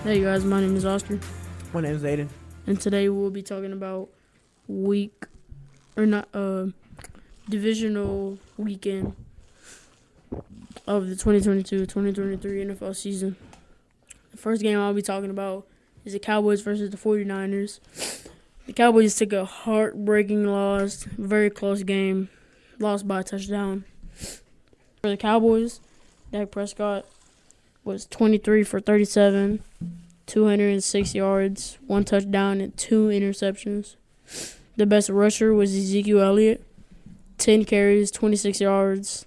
Hey guys, my name is Oscar, My name's Aiden. and today we'll be talking about divisional weekend of the 2022-2023 NFL season. The first game I'll be talking about is the Cowboys versus the 49ers. The Cowboys took a heartbreaking loss, very close game, lost by a touchdown. For the Cowboys, Dak Prescott was 23 for 37, 206 yards, 1 touchdown, and 2 interceptions. The best rusher was Ezekiel Elliott, 10 carries, 26 yards,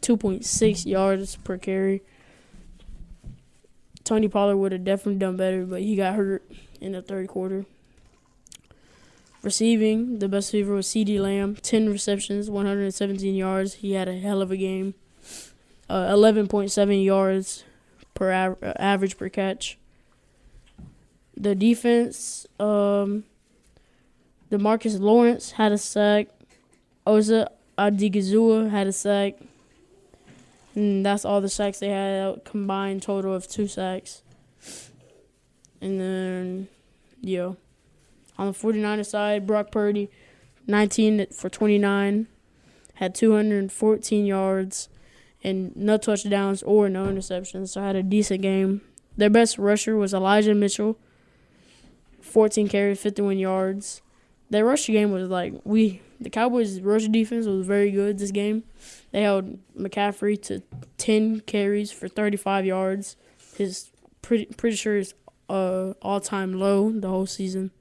2.6 yards per carry. Tony Pollard would have definitely done better, but he got hurt in the third quarter. Receiving, the best receiver was CeeDee Lamb, 10 receptions, 117 yards. He had a hell of a game. 11.7 yards per average per catch. The defense, DeMarcus Lawrence had a sack. Osa Adigizua had a sack. And that's all the sacks they had, a combined total of 2 sacks. And then, on the 49ers side, Brock Purdy, 19 for 29, had 214 yards and no touchdowns or no interceptions, so had a decent game. Their best rusher was Elijah Mitchell, 14 carries, 51 yards. Their rush game was the Cowboys' rush defense was very good this game. They held McCaffrey to 10 carries for 35 yards. His pretty sure his all-time low the whole season.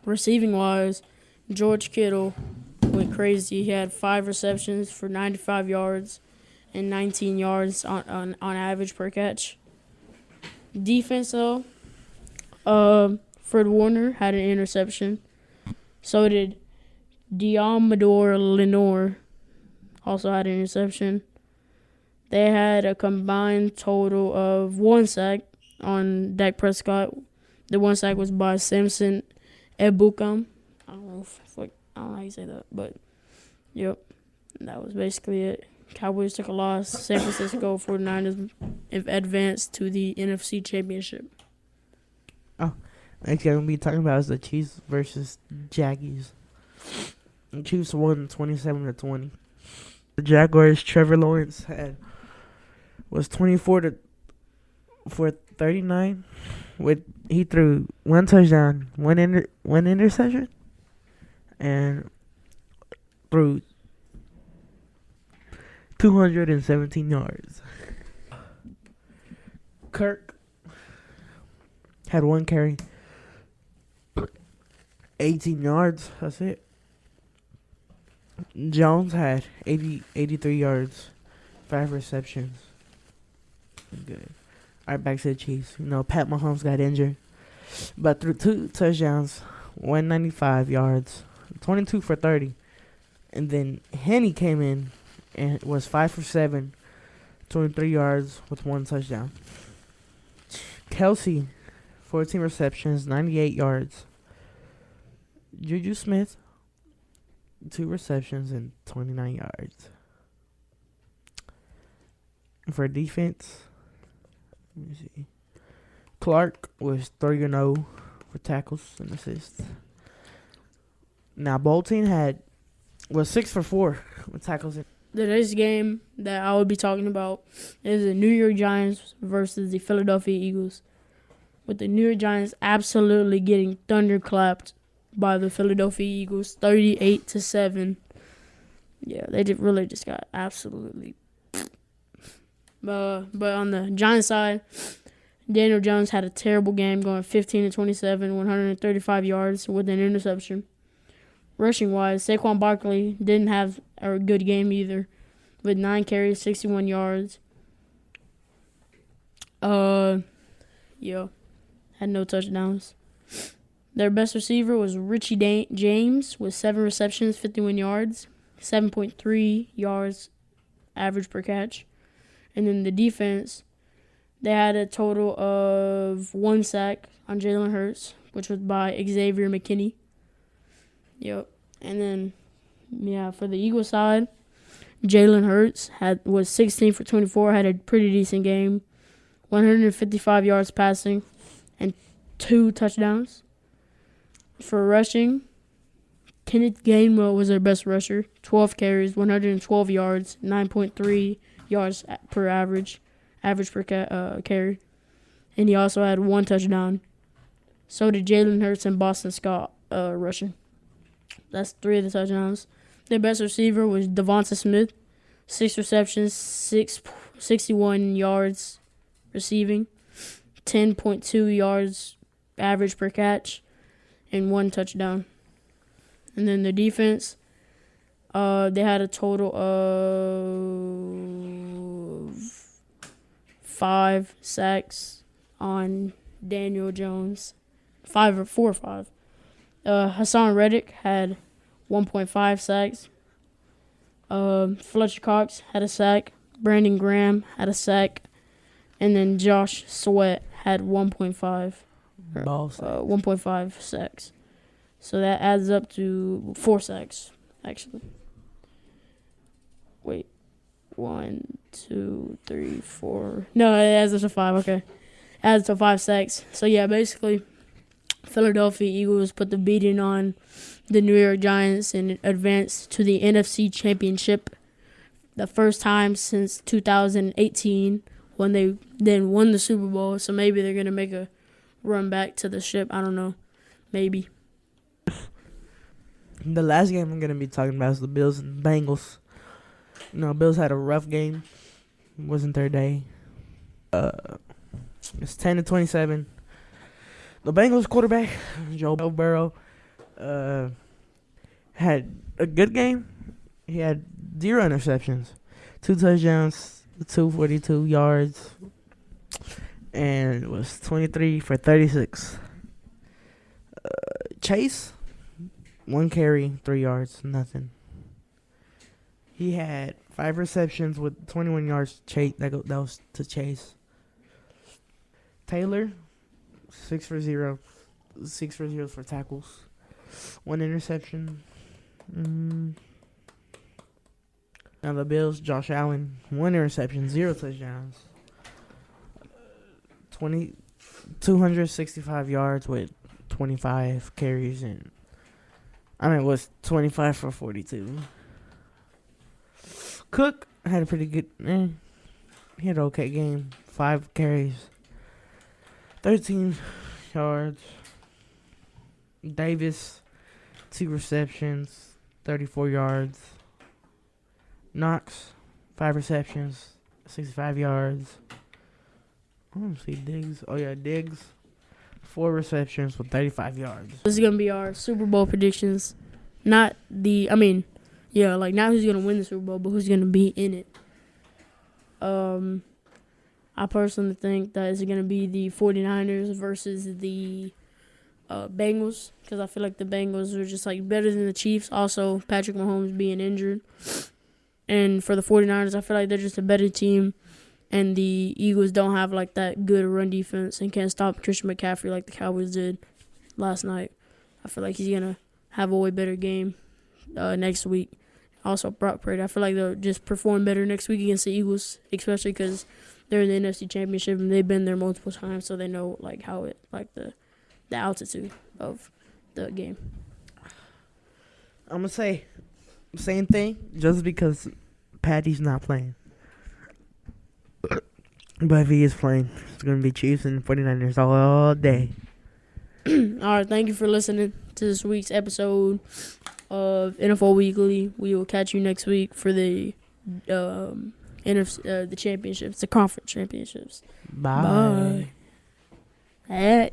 Receiving-wise, George Kittle went crazy. He had 5 receptions for 95 yards and 19 yards on average per catch. Defense, though, Fred Warner had an interception. So did Diamador Lenore, also had an interception. They had a combined total of 1 sack on Dak Prescott. The 1 sack was by Samson Ebukam. I don't know how you say that, but yep, that was basically it. Cowboys took a loss. San Francisco 49ers advanced to the NFC Championship. Next game we'll be talking about is the Chiefs versus Jaggies. The Chiefs won 27-20. The Jaguars' Trevor Lawrence was 24 for 39. He threw 1 touchdown, one interception, and threw 217 yards. Kirk had 1 carry, 18 yards. That's it. Jones had 83 yards, 5 receptions. Good. All right, back to the Chiefs. Pat Mahomes got injured, but threw 2 touchdowns, 195 yards, 22 for 30. And then Henny came in and was 5 for 7, 23 yards with 1 touchdown. Kelsey, 14 receptions, 98 yards. Juju Smith, 2 receptions and 29 yards. For defense, let me see. Clark was 3-0 for tackles and assists. Now Bolton was 6 for 4 with tackles. The next game that I will be talking about is the New York Giants versus the Philadelphia Eagles, with the New York Giants absolutely getting thunderclapped by the Philadelphia Eagles, 38-7. Yeah, they really just got absolutely. But on the Giants side, Daniel Jones had a terrible game, going 15-27, 135 yards with an interception. Rushing-wise, Saquon Barkley didn't have a good game either, with 9 carries, 61 yards. Had no touchdowns. Their best receiver was Richie James with 7 receptions, 51 yards, 7.3 yards average per catch. And then the defense, they had a total of 1 sack on Jalen Hurts, which was by Xavier McKinney. Yep. And then, for the Eagles side, Jalen Hurts was 16 for 24, had a pretty decent game, 155 yards passing, and 2 touchdowns. For rushing, Kenneth Gainwell was their best rusher. 12 carries, 112 yards, 9.3 yards per average per carry. And he also had 1 touchdown. So did Jalen Hurts and Boston Scott rushing. That's 3 of the touchdowns. Their best receiver was Devonta Smith. 6 receptions, 61 yards receiving, 10.2 yards average per catch, and 1 touchdown. And then the defense, they had a total of 5 sacks on Daniel Jones. 4 or 5. Hassan Reddick had 1.5 sacks. Fletcher Cox had a sack. Brandon Graham had a sack. And then Josh Sweat had 1.5 sacks. So that adds up to 4 sacks, actually. Wait. 1, 2, 3, 4. No, it adds up to 5. Okay. Adds to 5 sacks. So, yeah, basically, Philadelphia Eagles put the beating on the New York Giants and advanced to the NFC Championship. The first time since 2018 when they then won the Super Bowl. So maybe they're going to make a run back to the ship. I don't know. Maybe. The last game I'm going to be talking about is the Bills and Bengals. Bills had a rough game. It wasn't their day. It's 10-27. The Bengals quarterback, Joe Burrow, had a good game. He had 0 interceptions, 2 touchdowns, 242 yards, and it was 23 for 36. Chase, 1 carry, 3 yards, nothing. He had 5 receptions with 21 yards. That was to Chase. Taylor, 6 for 0 for tackles, 1 interception. Now the Bills, Josh Allen, 1 interception, 0 touchdowns, 265 yards with 25 carries, and it was 25 for 42. Cook had a pretty good, he had an okay game, 5 carries, 13 yards. Davis, 2 receptions, 34 yards. Knox, 5 receptions, 65 yards. I don't see Diggs. Oh, yeah, Diggs, 4 receptions with 35 yards. This is going to be our Super Bowl predictions. Not who's going to win the Super Bowl, but who's going to be in it. I personally think that it's going to be the 49ers versus the Bengals, because I feel like the Bengals are just better than the Chiefs. Also, Patrick Mahomes being injured. And for the 49ers, I feel like they're just a better team. And the Eagles don't have that good run defense and can't stop Christian McCaffrey like the Cowboys did last night. I feel like he's going to have a way better game next week. Also, Brock Purdy, I feel like they'll just perform better next week against the Eagles, especially because they're in the NFC Championship and they've been there multiple times, so they know how it the altitude of the game. I'm gonna say same thing just because Patty's not playing. But if he is playing, it's gonna be Chiefs and 49ers all day. All right, thank you for listening to this week's episode of NFL Weekly. We will catch you next week for the NFC, the championships, the conference championships. Bye. Bye.